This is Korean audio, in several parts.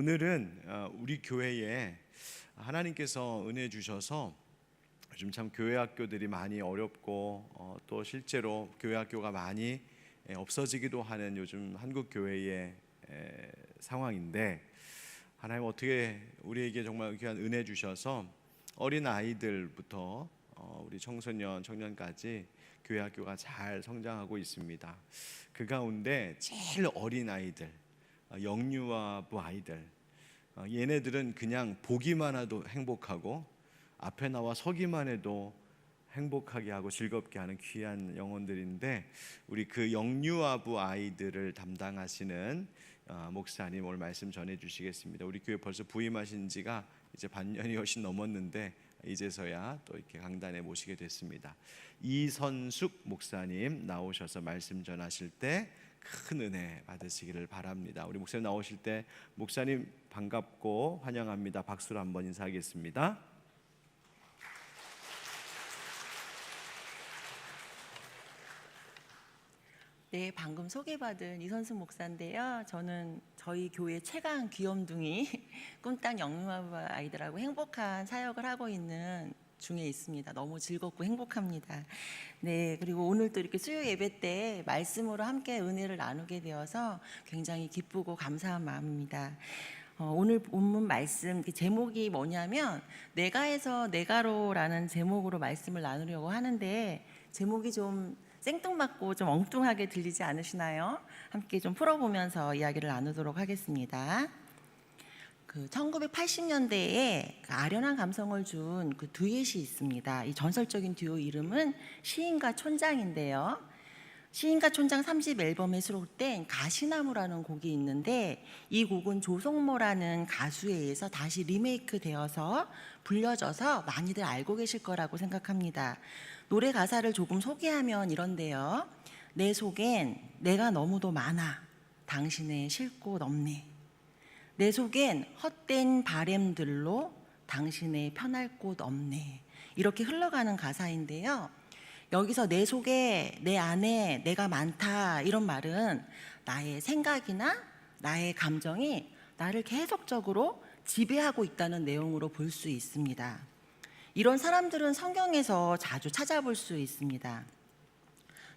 오늘은 우리 교회에 하나님께서 은혜 주셔서 요즘 참 교회 학교들이 많이 어렵고 또 실제로 교회 학교가 많이 없어지기도 하는 요즘 한국 교회의 상황인데, 하나님 어떻게 우리에게 정말 귀한 은혜 주셔서 어린 아이들부터 우리 청소년, 청년까지 교회 학교가 잘 성장하고 있습니다. 그 가운데 제일 어린 아이들, 영유아부 아이들, 얘네들은 그냥 보기만 해도 행복하고 앞에 나와 서기만 해도 행복하게 하고 즐겁게 하는 귀한 영혼들인데, 우리 그 영유아부 아이들을 담당하시는 목사님 오늘 말씀 전해 주시겠습니다. 우리 교회 벌써 부임하신 지가 이제 반년이 훨씬 넘었는데 이제서야 또 이렇게 강단에 모시게 됐습니다. 이선숙 목사님 나오셔서 말씀 전하실 때 큰 은혜 받으시기를 바랍니다. 우리 목사님 나오실 때 목사님 반갑고 환영합니다. 박수로 한번 인사하겠습니다. 네, 방금 소개받은 이선숙 목사인데요. 저는 저희 교회 최강 귀염둥이 꿈땅 영유아부 아이들하고 행복한 사역을 하고 있는 중에 있습니다. 너무 즐겁고 행복합니다. 네, 그리고 오늘 또 이렇게 수요 예배 때 말씀으로 함께 은혜를 나누게 되어서 굉장히 기쁘고 감사한 마음입니다. 오늘 본문 말씀 제목이 뭐냐면 내가에서 내가로라는 제목으로 말씀을 나누려고 하는데, 제목이 좀 생뚱맞고 좀 엉뚱하게 들리지 않으시나요? 함께 좀 풀어보면서 이야기를 나누도록 하겠습니다. 1980년대에 아련한 감성을 준 그 듀엣이 있습니다. 이 전설적인 듀오 이름은 시인과 촌장인데요. 시인과 촌장 3집 앨범에 수록된 가시나무라는 곡이 있는데, 이 곡은 조성모라는 가수에 의해서 다시 리메이크 되어서 불려져서 많이들 알고 계실 거라고 생각합니다. 노래 가사를 조금 소개하면 이런데요. 내 속엔 내가 너무도 많아, 당신의 쉴 곳 없네. 내 속엔 헛된 바램들로 당신의 편할 곳 없네. 이렇게 흘러가는 가사인데요. 여기서 내 속에, 내 안에 내가 많다, 이런 말은 나의 생각이나 나의 감정이 나를 계속적으로 지배하고 있다는 내용으로 볼 수 있습니다. 이런 사람들은 성경에서 자주 찾아볼 수 있습니다.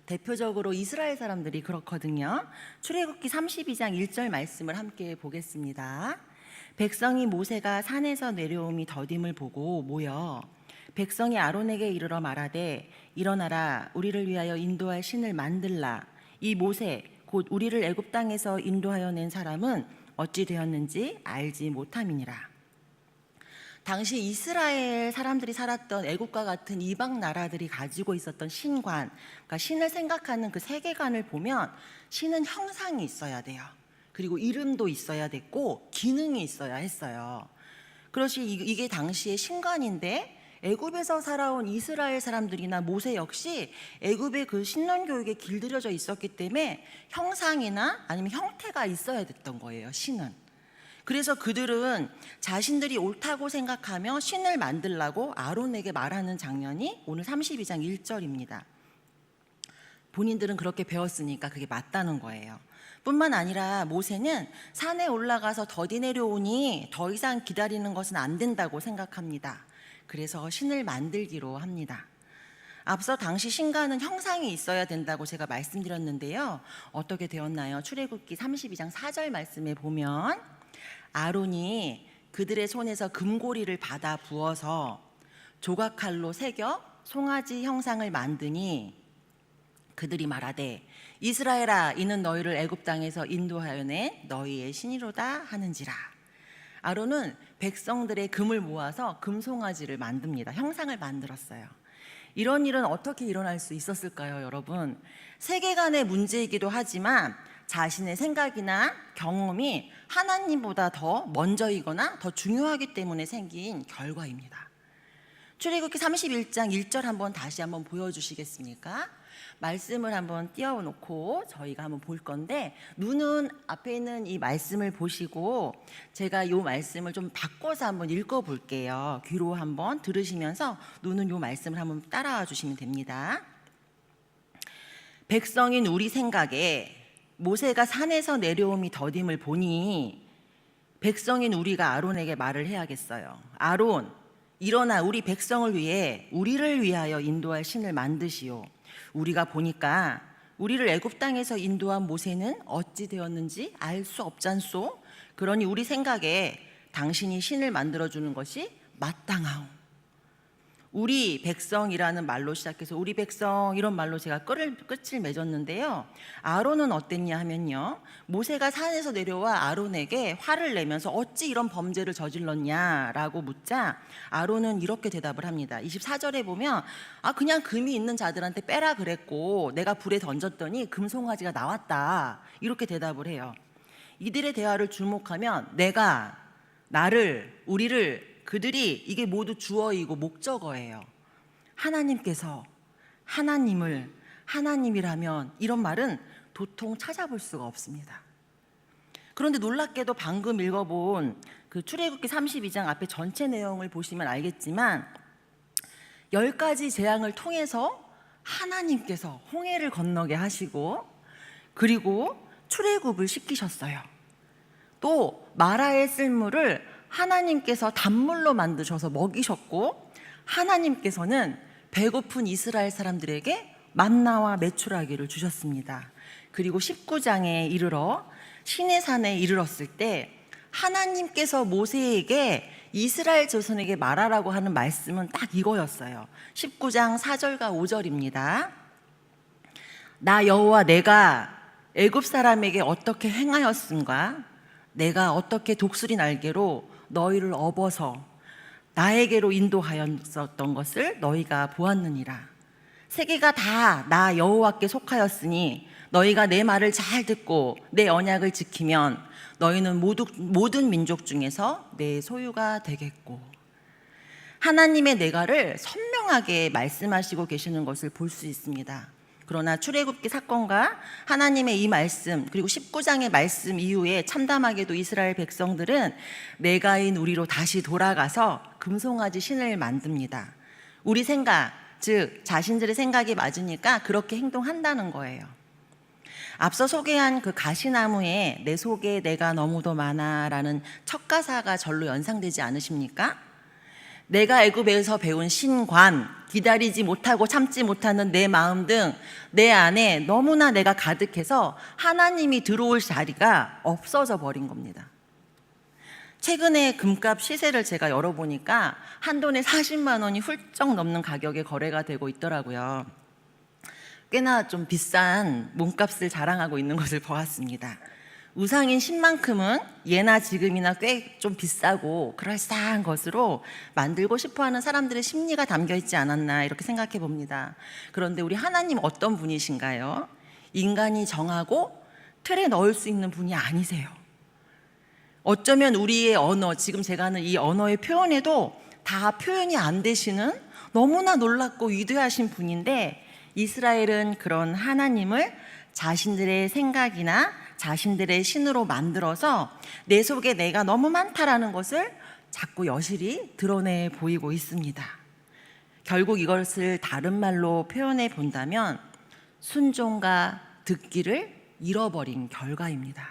대표적으로 이스라엘 사람들이 그렇거든요. 출애굽기 32장 1절 말씀을 함께 보겠습니다. 백성이 모세가 산에서 내려옴이 더딤을 보고 모여 백성이 아론에게 이르러 말하되, 일어나라, 우리를 위하여 인도할 신을 만들라. 이 모세 곧 우리를 애굽 땅에서 인도하여 낸 사람은 어찌 되었는지 알지 못함이니라. 당시 이스라엘 사람들이 살았던 애국과 같은 이방 나라들이 가지고 있었던 신관, 그러니까 신을 생각하는 그 세계관을 보면 신은 형상이 있어야 돼요. 그리고 이름도 있어야 됐고 기능이 있어야 했어요. 그것이 이게 당시의 신관인데, 애굽에서 살아온 이스라엘 사람들이나 모세 역시 애굽의 그 신론 교육에 길들여져 있었기 때문에 형상이나 아니면 형태가 있어야 됐던 거예요, 신은. 그래서 그들은 자신들이 옳다고 생각하며 신을 만들라고 아론에게 말하는 장면이 오늘 32장 1절입니다. 본인들은 그렇게 배웠으니까 그게 맞다는 거예요. 뿐만 아니라 모세는 산에 올라가서 더디 내려오니 더 이상 기다리는 것은 안 된다고 생각합니다. 그래서 신을 만들기로 합니다. 앞서 당시 신과는 형상이 있어야 된다고 제가 말씀드렸는데요. 어떻게 되었나요? 출애굽기 32장 4절 말씀에 보면 아론이 그들의 손에서 금고리를 받아 부어서 조각칼로 새겨 송아지 형상을 만드니 그들이 말하되, 이스라엘아, 이는 너희를 애굽 땅에서 인도하여 낸 너희의 신이로다 하는지라. 아론은 백성들의 금을 모아서 금송아지를 만듭니다. 형상을 만들었어요. 이런 일은 어떻게 일어날 수 있었을까요, 여러분? 세계관의 문제이기도 하지만 자신의 생각이나 경험이 하나님보다 더 먼저이거나 더 중요하기 때문에 생긴 결과입니다. 출애굽기 31장 1절 한번 다시 한번 보여주시겠습니까? 말씀을 한번 띄워놓고 저희가 한번 볼 건데, 눈은 앞에 있는 이 말씀을 보시고 제가 이 말씀을 좀 바꿔서 한번 읽어볼게요. 귀로 한번 들으시면서 눈은 이 말씀을 한번 따라와 주시면 됩니다. 백성인 우리 생각에 모세가 산에서 내려옴이 더딤을 보니 백성인 우리가 아론에게 말을 해야겠어요. 아론, 일어나 우리 백성을 위해 우리를 위하여 인도할 신을 만드시오. 우리가 보니까 우리를 애굽 땅에서 인도한 모세는 어찌 되었는지 알 수 없잖소. 그러니 우리 생각에 당신이 신을 만들어 주는 것이 마땅하오. 우리 백성이라는 말로 시작해서 우리 백성 이런 말로 제가 끝을 맺었는데요. 아론은 어땠냐 하면요, 모세가 산에서 내려와 아론에게 화를 내면서 어찌 이런 범죄를 저질렀냐라고 묻자 아론은 이렇게 대답을 합니다. 24절에 보면 그냥 금이 있는 자들한테 빼라 그랬고 내가 불에 던졌더니 금송아지가 나왔다, 이렇게 대답을 해요. 이들의 대화를 주목하면 내가, 나를, 우리를, 그들이, 이게 모두 주어이고 목적어예요. 하나님께서, 하나님을, 하나님이라면, 이런 말은 도통 찾아볼 수가 없습니다. 그런데 놀랍게도 방금 읽어본 그 출애굽기 32장 앞에 전체 내용을 보시면 알겠지만 10가지 재앙을 통해서 하나님께서 홍해를 건너게 하시고 그리고 출애굽을 시키셨어요. 또 마라의 쓸물을 하나님께서 단물로 만드셔서 먹이셨고 하나님께서는 배고픈 이스라엘 사람들에게 만나와 메추라기를 주셨습니다. 그리고 19장에 이르러 시내산에 이르렀을 때 하나님께서 모세에게 이스라엘 자손에게 말하라고 하는 말씀은 딱 이거였어요. 19장 4절과 5절입니다. 나 여호와 내가 애굽 사람에게 어떻게 행하였음과 내가 어떻게 독수리 날개로 너희를 업어서 나에게로 인도하였었던 것을 너희가 보았느니라. 세계가 다 나 여호와께 속하였으니 너희가 내 말을 잘 듣고 내 언약을 지키면 너희는 모든 민족 중에서 내 소유가 되겠고. 하나님의 내가를 선명하게 말씀하시고 계시는 것을 볼 수 있습니다. 그러나 출애굽기 사건과 하나님의 이 말씀 그리고 19장의 말씀 이후에 참담하게도 이스라엘 백성들은 내가인 우리로 다시 돌아가서 금송아지 신을 만듭니다. 우리 생각, 즉 자신들의 생각이 맞으니까 그렇게 행동한다는 거예요. 앞서 소개한 그 가시나무에 내 속에 내가 너무도 많아라는 첫 가사가 절로 연상되지 않으십니까? 내가 애굽에서 배운 신관, 기다리지 못하고 참지 못하는 내 마음 등 내 안에 너무나 내가 가득해서 하나님이 들어올 자리가 없어져 버린 겁니다. 최근에 금값 시세를 제가 열어보니까 한 돈에 40만 원이 훌쩍 넘는 가격에 거래가 되고 있더라고요. 꽤나 좀 비싼 몸값을 자랑하고 있는 것을 보았습니다. 우상인 신만큼은 예나 지금이나 꽤 좀 비싸고 그럴싸한 것으로 만들고 싶어하는 사람들의 심리가 담겨 있지 않았나 이렇게 생각해 봅니다. 그런데 우리 하나님 어떤 분이신가요? 인간이 정하고 틀에 넣을 수 있는 분이 아니세요. 어쩌면 우리의 언어, 지금 제가 하는 이 언어의 표현에도 다 표현이 안 되시는 너무나 놀랍고 위대하신 분인데 이스라엘은 그런 하나님을 자신들의 생각이나 자신들의 신으로 만들어서 내 속에 내가 너무 많다라는 것을 자꾸 여실히 드러내 보이고 있습니다. 결국 이것을 다른 말로 표현해 본다면 순종과 듣기를 잃어버린 결과입니다.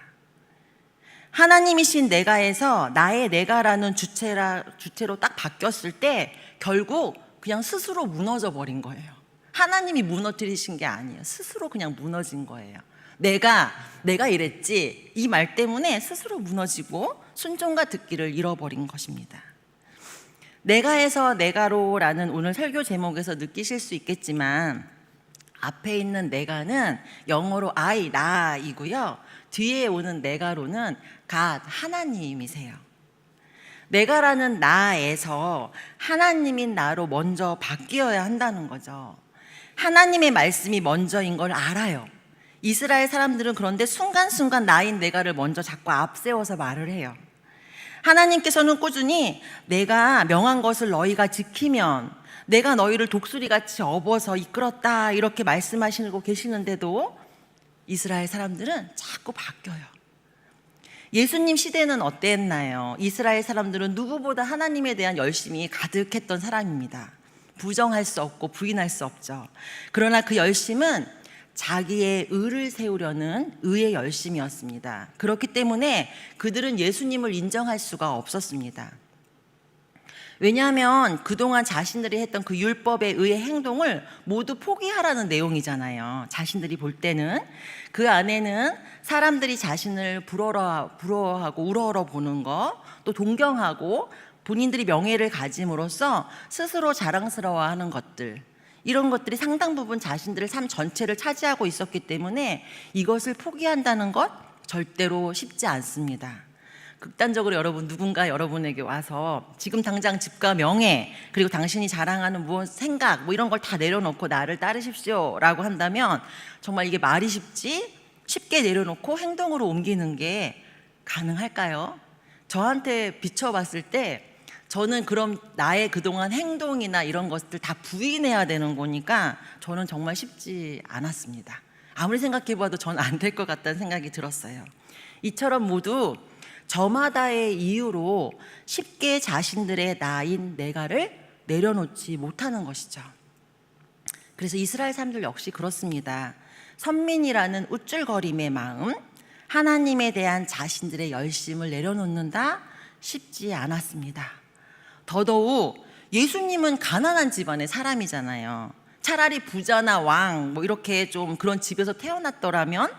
하나님이신 내가에서 나의 내가라는 주체로 딱 바뀌었을 때 결국 그냥 스스로 무너져 버린 거예요. 하나님이 무너뜨리신 게 아니에요. 스스로 그냥 무너진 거예요. 내가 이랬지 이 말 때문에 스스로 무너지고 순종과 듣기를 잃어버린 것입니다. 내가에서 내가로라는 오늘 설교 제목에서 느끼실 수 있겠지만 앞에 있는 내가는 영어로 I, 나이고요. 뒤에 오는 내가로는 God, 하나님이세요. 내가라는 나에서 하나님인 나로 먼저 바뀌어야 한다는 거죠. 하나님의 말씀이 먼저인 걸 알아요. 이스라엘 사람들은 그런데 순간순간 나인 내가를 먼저 자꾸 앞세워서 말을 해요. 하나님께서는 꾸준히 내가 명한 것을 너희가 지키면 내가 너희를 독수리같이 업어서 이끌었다 이렇게 말씀하시고 계시는데도 이스라엘 사람들은 자꾸 바뀌어요. 예수님 시대는 어땠나요? 이스라엘 사람들은 누구보다 하나님에 대한 열심이 가득했던 사람입니다. 부정할 수 없고 부인할 수 없죠. 그러나 그 열심은 자기의 의를 세우려는 의의 열심이었습니다. 그렇기 때문에 그들은 예수님을 인정할 수가 없었습니다. 왜냐하면 그동안 자신들이 했던 그 율법의 의의 행동을 모두 포기하라는 내용이잖아요. 자신들이 볼 때는 그 안에는 사람들이 자신을 부러워하고 우러러 보는 거, 또 동경하고 본인들이 명예를 가짐으로써 스스로 자랑스러워하는 것들, 이런 것들이 상당 부분 자신들의 삶 전체를 차지하고 있었기 때문에 이것을 포기한다는 것 절대로 쉽지 않습니다. 극단적으로 누군가 여러분에게 와서 지금 당장 집과 명예, 그리고 당신이 자랑하는 무엇 생각 뭐 이런 걸 다 내려놓고 나를 따르십시오 라고 한다면 정말 이게 말이 쉽게 내려놓고 행동으로 옮기는 게 가능할까요? 저한테 비춰봤을 때 저는 그럼 나의 그동안 행동이나 이런 것들 다 부인해야 되는 거니까 저는 정말 쉽지 않았습니다. 아무리 생각해봐도 저는 안 될 것 같다는 생각이 들었어요. 이처럼 모두 저마다의 이유로 쉽게 자신들의 나인 내가를 내려놓지 못하는 것이죠. 그래서 이스라엘 사람들 역시 그렇습니다. 선민이라는 우쭐거림의 마음, 하나님에 대한 자신들의 열심을 내려놓는다 쉽지 않았습니다. 더더욱 예수님은 가난한 집안의 사람이잖아요. 차라리 부자나 왕 뭐 이렇게 좀 그런 집에서 태어났더라면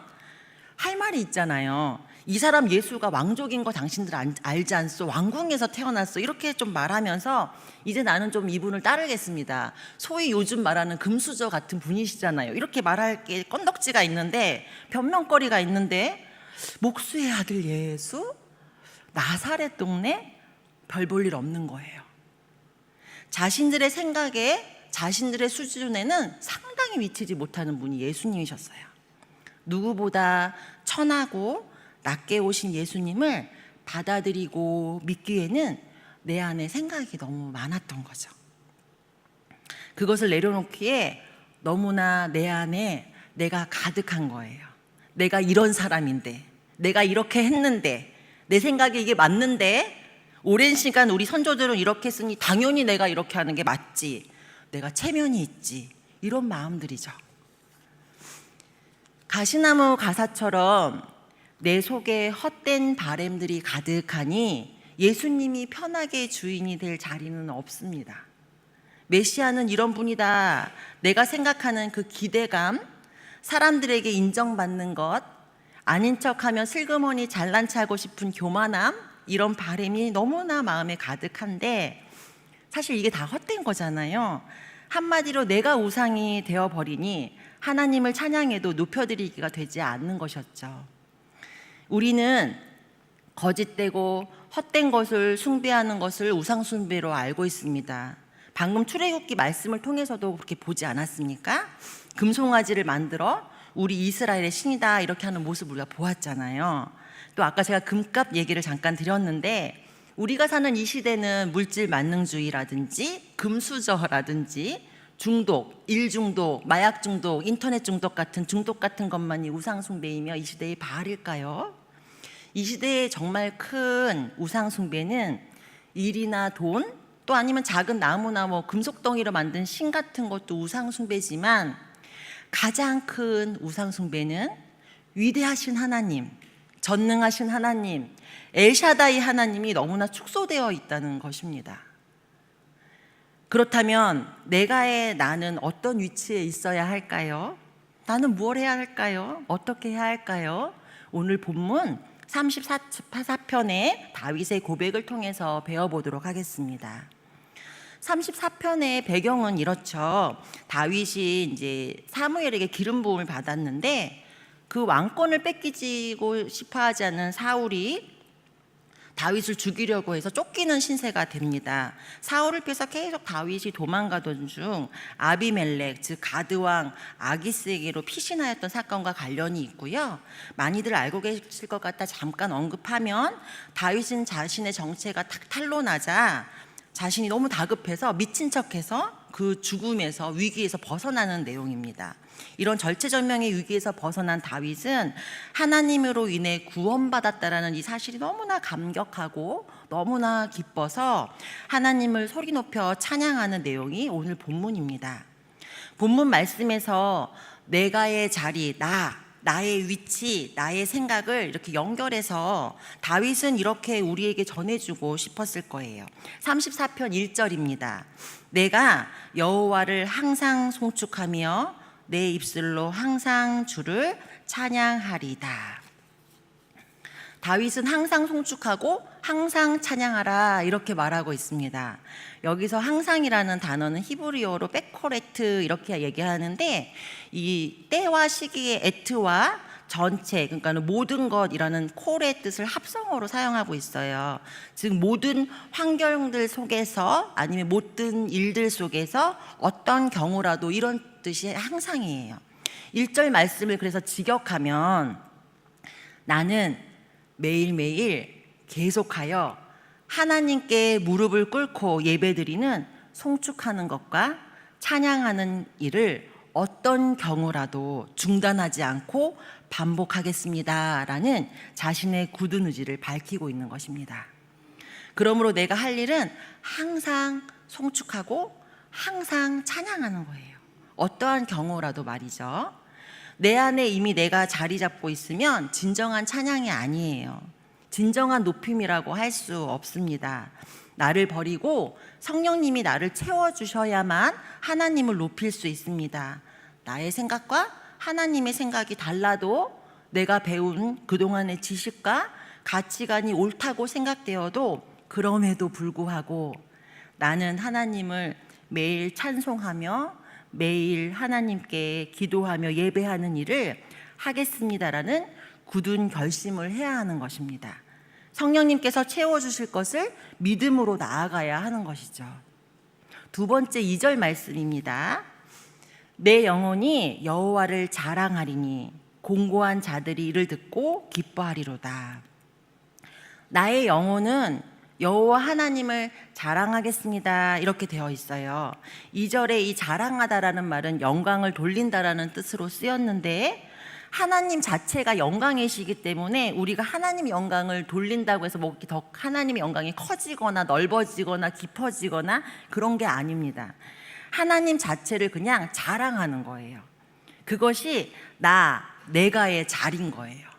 할 말이 있잖아요. 이 사람 예수가 왕족인 거 당신들 알지 않소? 왕궁에서 태어났어. 이렇게 좀 말하면서 이제 나는 좀 이분을 따르겠습니다. 소위 요즘 말하는 금수저 같은 분이시잖아요. 이렇게 말할 게 건덕지가 있는데, 변명거리가 있는데, 목수의 아들 예수? 나사렛 동네? 별 볼 일 없는 거예요. 자신들의 생각에, 자신들의 수준에는 상당히 미치지 못하는 분이 예수님이셨어요. 누구보다 천하고 낮게 오신 예수님을 받아들이고 믿기에는 내 안에 생각이 너무 많았던 거죠. 그것을 내려놓기에 너무나 내 안에 내가 가득한 거예요. 내가 이런 사람인데, 내가 이렇게 했는데, 내 생각에 이게 맞는데, 오랜 시간 우리 선조들은 이렇게 했으니 당연히 내가 이렇게 하는 게 맞지, 내가 체면이 있지, 이런 마음들이죠. 가시나무 가사처럼 내 속에 헛된 바램들이 가득하니 예수님이 편하게 주인이 될 자리는 없습니다. 메시아는 이런 분이다. 내가 생각하는 그 기대감, 사람들에게 인정받는 것, 아닌 척하면 슬그머니 잘난 체하고 싶은 교만함, 이런 바램이 너무나 마음에 가득한데 사실 이게 다 헛된 거잖아요. 한마디로 내가 우상이 되어버리니 하나님을 찬양해도 높여드리기가 되지 않는 것이었죠. 우리는 거짓되고 헛된 것을 숭배하는 것을 우상 숭배로 알고 있습니다. 방금 출애굽기 말씀을 통해서도 그렇게 보지 않았습니까? 금송아지를 만들어 우리 이스라엘의 신이다 이렇게 하는 모습을 우리가 보았잖아요. 또 아까 제가 금값 얘기를 잠깐 드렸는데 우리가 사는 이 시대는 물질 만능주의라든지 금수저라든지 중독, 일 중독, 마약 중독, 인터넷 중독 같은 중독 같은 것만이 우상 숭배이며 이 시대의 바알일까요? 이 시대의 정말 큰 우상 숭배는 일이나 돈, 또 아니면 작은 나무나 뭐 금속덩이로 만든 신 같은 것도 우상 숭배지만 가장 큰 우상 숭배는 위대하신 하나님, 전능하신 하나님, 엘샤다이 하나님이 너무나 축소되어 있다는 것입니다. 그렇다면 나는 어떤 위치에 있어야 할까요? 나는 뭘 해야 할까요? 어떻게 해야 할까요? 오늘 본문 34편의 다윗의 고백을 통해서 배워보도록 하겠습니다. 34편의 배경은 이렇죠. 다윗이 이제 사무엘에게 기름 부음을 받았는데 그 왕권을 뺏기고 싶어하지 않는 사울이 다윗을 죽이려고 해서 쫓기는 신세가 됩니다. 사울을 피해서 계속 다윗이 도망가던 중 아비멜렉, 즉 가드왕 아기스에게로 피신하였던 사건과 관련이 있고요. 많이들 알고 계실 것 같아 잠깐 언급하면 다윗은 자신의 정체가 탁 탄로나자 자신이 너무 다급해서 미친 척해서 그 죽음에서 위기에서 벗어나는 내용입니다. 이런 절체절명의 위기에서 벗어난 다윗은 하나님으로 인해 구원받았다라는 이 사실이 너무나 감격하고 너무나 기뻐서 하나님을 소리 높여 찬양하는 내용이 오늘 본문입니다. 본문 말씀에서 내가의 자리, 나의 위치, 나의 생각을 이렇게 연결해서 다윗은 이렇게 우리에게 전해주고 싶었을 거예요. 34편 1절입니다. 내가 여호와를 항상 송축하며 내 입술로 항상 주를 찬양하리다. 다윗은 항상 송축하고 항상 찬양하라 이렇게 말하고 있습니다. 여기서 항상이라는 단어는 히브리어로 베코레트 이렇게 얘기하는데, 이 때와 시기의 에트와 전체, 그러니까 모든 것이라는 콜의 뜻을 합성어로 사용하고 있어요. 즉 모든 환경들 속에서 아니면 모든 일들 속에서 어떤 경우라도, 이런 뜻이 항상이에요. 1절 말씀을 그래서 직역하면 나는 매일매일 계속하여 하나님께 무릎을 꿇고 예배드리는 송축하는 것과 찬양하는 일을 어떤 경우라도 중단하지 않고 반복하겠습니다 라는 자신의 굳은 의지를 밝히고 있는 것입니다. 그러므로 내가 할 일은 항상 송축하고 항상 찬양하는 거예요. 어떠한 경우라도 말이죠. 내 안에 이미 내가 자리 잡고 있으면 진정한 찬양이 아니에요. 진정한 높임이라고 할 수 없습니다. 나를 버리고 성령님이 나를 채워주셔야만 하나님을 높일 수 있습니다. 나의 생각과 하나님의 생각이 달라도, 내가 배운 그동안의 지식과 가치관이 옳다고 생각되어도 그럼에도 불구하고 나는 하나님을 매일 찬송하며 매일 하나님께 기도하며 예배하는 일을 하겠습니다라는 굳은 결심을 해야 하는 것입니다. 성령님께서 채워주실 것을 믿음으로 나아가야 하는 것이죠. 두 번째 2절 말씀입니다. 내 영혼이 여호와를 자랑하리니 공고한 자들이 이를 듣고 기뻐하리로다. 나의 영혼은 여호와 하나님을 자랑하겠습니다 이렇게 되어 있어요. 2절에 이 자랑하다라는 말은 영광을 돌린다라는 뜻으로 쓰였는데, 하나님 자체가 영광이시기 때문에 우리가 하나님 영광을 돌린다고 해서 뭐 더 하나님의 영광이 커지거나 넓어지거나 깊어지거나 그런 게 아닙니다. 하나님 자체를 그냥 자랑하는 거예요. 그것이 내가의 자리인 거예요.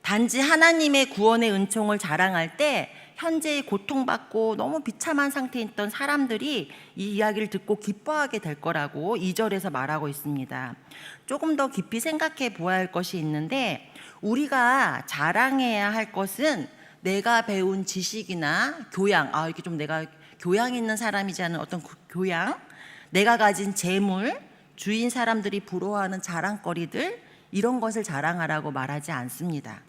단지 하나님의 구원의 은총을 자랑할 때 현재 고통받고 너무 비참한 상태에 있던 사람들이 이 이야기를 듣고 기뻐하게 될 거라고 2절에서 말하고 있습니다. 조금 더 깊이 생각해 보아야 할 것이 있는데, 우리가 자랑해야 할 것은 내가 배운 지식이나 교양, 이렇게 좀 내가 교양 있는 사람이지 않은 어떤 교양, 내가 가진 재물, 주인 사람들이 부러워하는 자랑거리들, 이런 것을 자랑하라고 말하지 않습니다.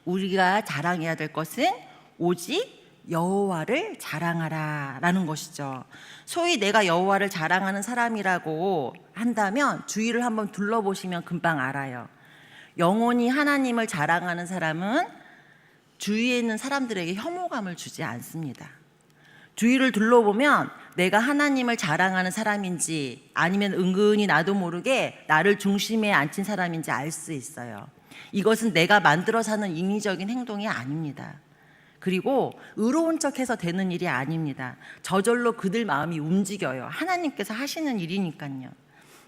우리가 자랑해야 될 것은 오직 여호와를 자랑하라라는 것이죠. 소위 내가 여호와를 자랑하는 사람이라고 한다면 주위를 한번 둘러보시면 금방 알아요. 영원히 하나님을 자랑하는 사람은 주위에 있는 사람들에게 혐오감을 주지 않습니다. 주위를 둘러보면 내가 하나님을 자랑하는 사람인지 아니면 은근히 나도 모르게 나를 중심에 앉힌 사람인지 알 수 있어요. 이것은 내가 만들어 사는 인위적인 행동이 아닙니다. 그리고 의로운 척해서 되는 일이 아닙니다. 저절로 그들 마음이 움직여요. 하나님께서 하시는 일이니까요.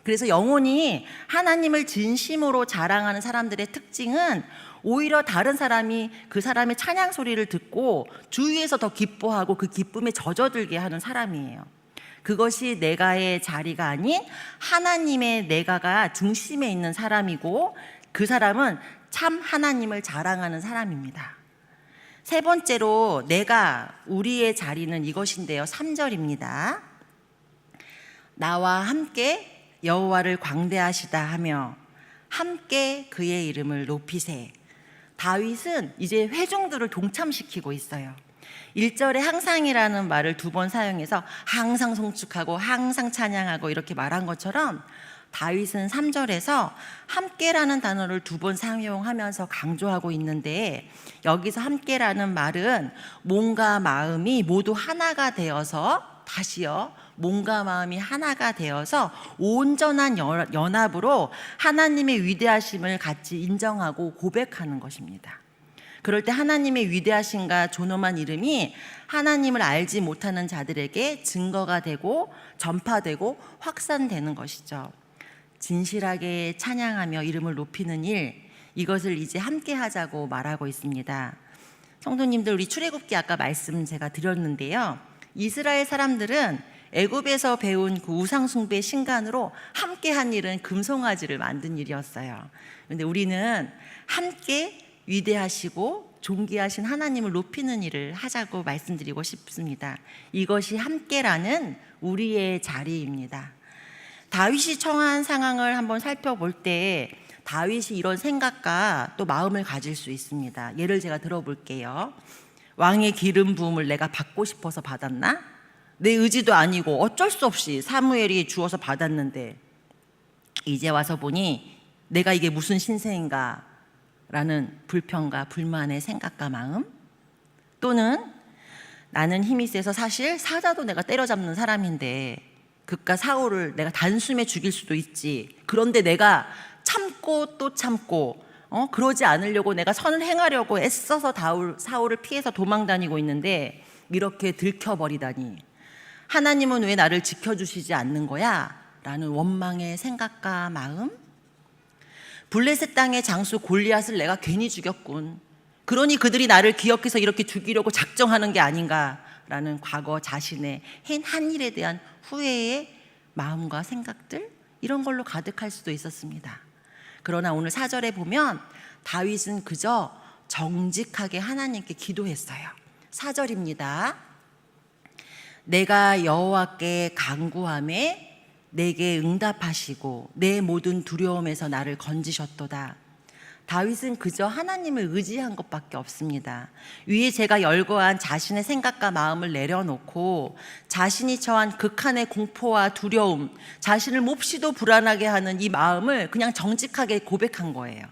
그래서 영혼이 하나님을 진심으로 자랑하는 사람들의 특징은 오히려 다른 사람이 그 사람의 찬양 소리를 듣고 주위에서 더 기뻐하고 그 기쁨에 젖어들게 하는 사람이에요. 그것이 내가의 자리가 아닌 하나님의 내가가 중심에 있는 사람이고, 그 사람은 참 하나님을 자랑하는 사람입니다. 세 번째로 우리의 자리는 이것인데요. 3절입니다. 나와 함께 여호와를 광대하시다 하며 함께 그의 이름을 높이세. 다윗은 이제 회중들을 동참시키고 있어요. 1절에 항상이라는 말을 2번 사용해서 항상 송축하고 항상 찬양하고 이렇게 말한 것처럼, 다윗은 3절에서 함께라는 단어를 2번 사용하면서 강조하고 있는데, 여기서 함께라는 말은 몸과 마음이 모두 하나가 되어서, 다시요, 몸과 마음이 하나가 되어서 온전한 연합으로 하나님의 위대하심을 같이 인정하고 고백하는 것입니다. 그럴 때 하나님의 위대하심과 존엄한 이름이 하나님을 알지 못하는 자들에게 증거가 되고 전파되고 확산되는 것이죠. 진실하게 찬양하며 이름을 높이는 일, 이것을 이제 함께 하자고 말하고 있습니다. 성도님들, 우리 출애굽기 아까 말씀 제가 드렸는데요. 이스라엘 사람들은 애굽에서 배운 그 우상 숭배 신간으로 함께 한 일은 금송아지를 만든 일이었어요. 그런데 우리는 함께 위대하시고 존귀하신 하나님을 높이는 일을 하자고 말씀드리고 싶습니다. 이것이 함께라는 우리의 자리입니다. 다윗이 처한 상황을 한번 살펴볼 때 다윗이 이런 생각과 또 마음을 가질 수 있습니다. 예를 제가 들어볼게요. 왕의 기름 부음을 내가 받고 싶어서 받았나? 내 의지도 아니고 어쩔 수 없이 사무엘이 주어서 받았는데 이제 와서 보니 내가 이게 무슨 신세인가 라는 불평과 불만의 생각과 마음, 또는 나는 힘이 세서 사실 사자도 내가 때려잡는 사람인데 그깟 사울을 내가 단숨에 죽일 수도 있지. 그런데 내가 참고 또 참고 그러지 않으려고 내가 선을 행하려고 애써서 사울을 피해서 도망 다니고 있는데 이렇게 들켜버리다니. 하나님은 왜 나를 지켜주시지 않는 거야? 라는 원망의 생각과 마음. 블레셋 땅의 장수 골리앗을 내가 괜히 죽였군. 그러니 그들이 나를 기억해서 이렇게 죽이려고 작정하는 게 아닌가라는 과거 자신의 한 일에 대한 후회의 마음과 생각들, 이런 걸로 가득할 수도 있었습니다. 그러나 오늘 4절에 보면 다윗은 그저 정직하게 하나님께 기도했어요. 4절입니다. 내가 여호와께 간구하매 내게 응답하시고 내 모든 두려움에서 나를 건지셨도다. 다윗은 그저 하나님을 의지한 것밖에 없습니다. 위에 제가 열거한 자신의 생각과 마음을 내려놓고 자신이 처한 극한의 공포와 두려움, 자신을 몹시도 불안하게 하는 이 마음을 그냥 정직하게 고백한 거예요.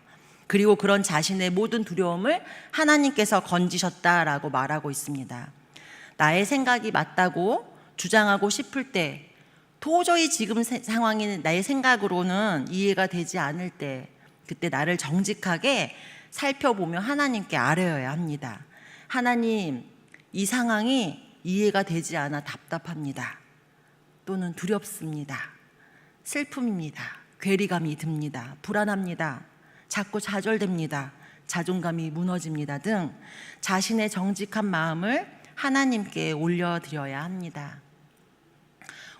그리고 그런 자신의 모든 두려움을 하나님께서 건지셨다라고 말하고 있습니다. 나의 생각이 맞다고 주장하고 싶을 때, 도저히 지금 상황이 나의 생각으로는 이해가 되지 않을 때, 그때 나를 정직하게 살펴보며 하나님께 아뢰어야 합니다. 하나님, 이 상황이 이해가 되지 않아 답답합니다. 또는 두렵습니다. 슬픔입니다. 괴리감이 듭니다. 불안합니다. 자꾸 좌절됩니다. 자존감이 무너집니다. 등 자신의 정직한 마음을 하나님께 올려드려야 합니다.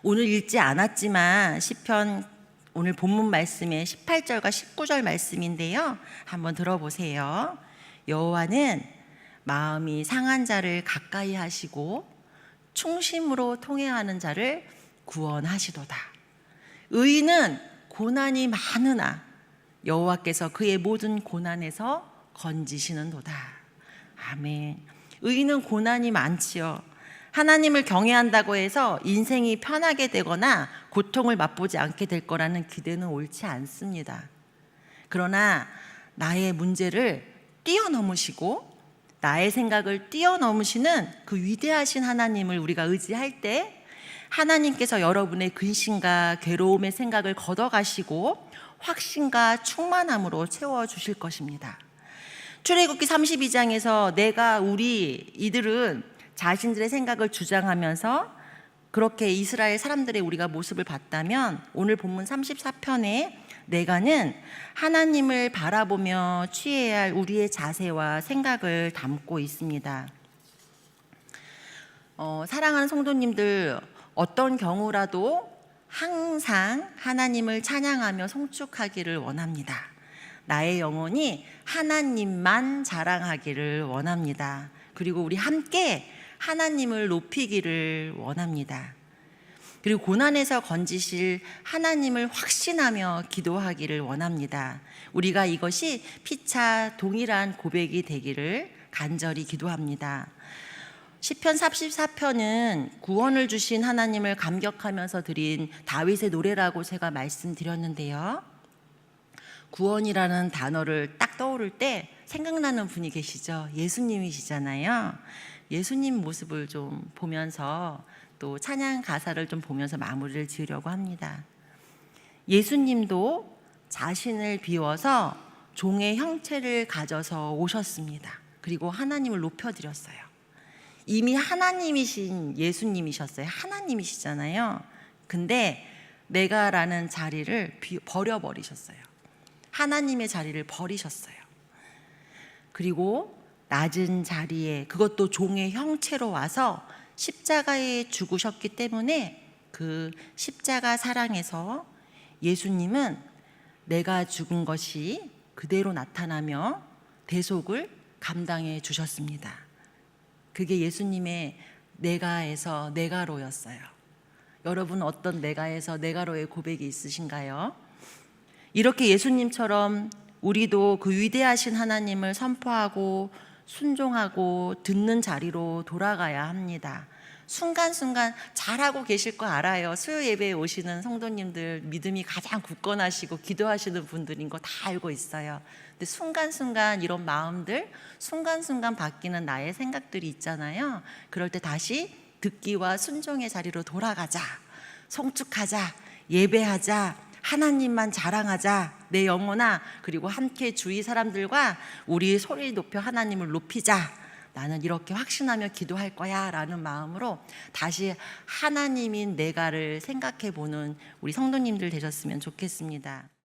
오늘 읽지 않았지만 시편 오늘 본문 말씀의 18절과 19절 말씀인데요. 한번 들어보세요. 여호와는 마음이 상한 자를 가까이 하시고 충심으로 통회하는 자를 구원하시도다. 의인은 고난이 많으나 여호와께서 그의 모든 고난에서 건지시는도다. 아멘. 의인은 고난이 많지요. 하나님을 경외한다고 해서 인생이 편하게 되거나 고통을 맛보지 않게 될 거라는 기대는 옳지 않습니다. 그러나 나의 문제를 뛰어넘으시고 나의 생각을 뛰어넘으시는 그 위대하신 하나님을 우리가 의지할 때 하나님께서 여러분의 근심과 괴로움의 생각을 걷어가시고 확신과 충만함으로 채워주실 것입니다. 출애굽기 32장에서 이들은 자신들의 생각을 주장하면서 그렇게 이스라엘 사람들의 우리가 모습을 봤다면 오늘 본문 34편에 내가는 하나님을 바라보며 취해야 할 우리의 자세와 생각을 담고 있습니다. 사랑하는 성도님들, 어떤 경우라도 항상 하나님을 찬양하며 송축하기를 원합니다. 나의 영혼이 하나님만 자랑하기를 원합니다. 그리고 우리 함께 하나님을 높이기를 원합니다. 그리고 고난에서 건지실 하나님을 확신하며 기도하기를 원합니다. 우리가 이것이 피차 동일한 고백이 되기를 간절히 기도합니다. 시편 34편은 구원을 주신 하나님을 감격하면서 드린 다윗의 노래라고 제가 말씀드렸는데요. 구원이라는 단어를 딱 떠오를 때 생각나는 분이 계시죠? 예수님이시잖아요. 예수님 모습을 좀 보면서 또 찬양 가사를 좀 보면서 마무리를 지으려고 합니다. 예수님도 자신을 비워서 종의 형체를 가져서 오셨습니다. 그리고 하나님을 높여드렸어요. 이미 하나님이신 예수님이셨어요. 하나님이시잖아요. 근데 내가라는 자리를 버려버리셨어요. 하나님의 자리를 버리셨어요. 그리고 낮은 자리에, 그것도 종의 형체로 와서 십자가에 죽으셨기 때문에 그 십자가 사랑에서 예수님은 내가 죽은 것이 그대로 나타나며 대속을 감당해 주셨습니다. 그게 예수님의 내가에서 내가로였어요. 여러분, 어떤 내가에서 내가로의 고백이 있으신가요? 이렇게 예수님처럼 우리도 그 위대하신 하나님을 선포하고 순종하고 듣는 자리로 돌아가야 합니다. 순간순간 잘하고 계실 거 알아요. 수요 예배에 오시는 성도님들 믿음이 가장 굳건하시고 기도하시는 분들인 거 다 알고 있어요. 근데 순간순간 이런 마음들, 순간순간 바뀌는 나의 생각들이 있잖아요. 그럴 때 다시 듣기와 순종의 자리로 돌아가자. 성축하자. 예배하자. 하나님만 자랑하자. 내 영혼아. 그리고 함께 주위 사람들과 우리 소리 높여 하나님을 높이자. 나는 이렇게 확신하며 기도할 거야 라는 마음으로 다시 하나님인 내가를 생각해 보는 우리 성도님들 되셨으면 좋겠습니다.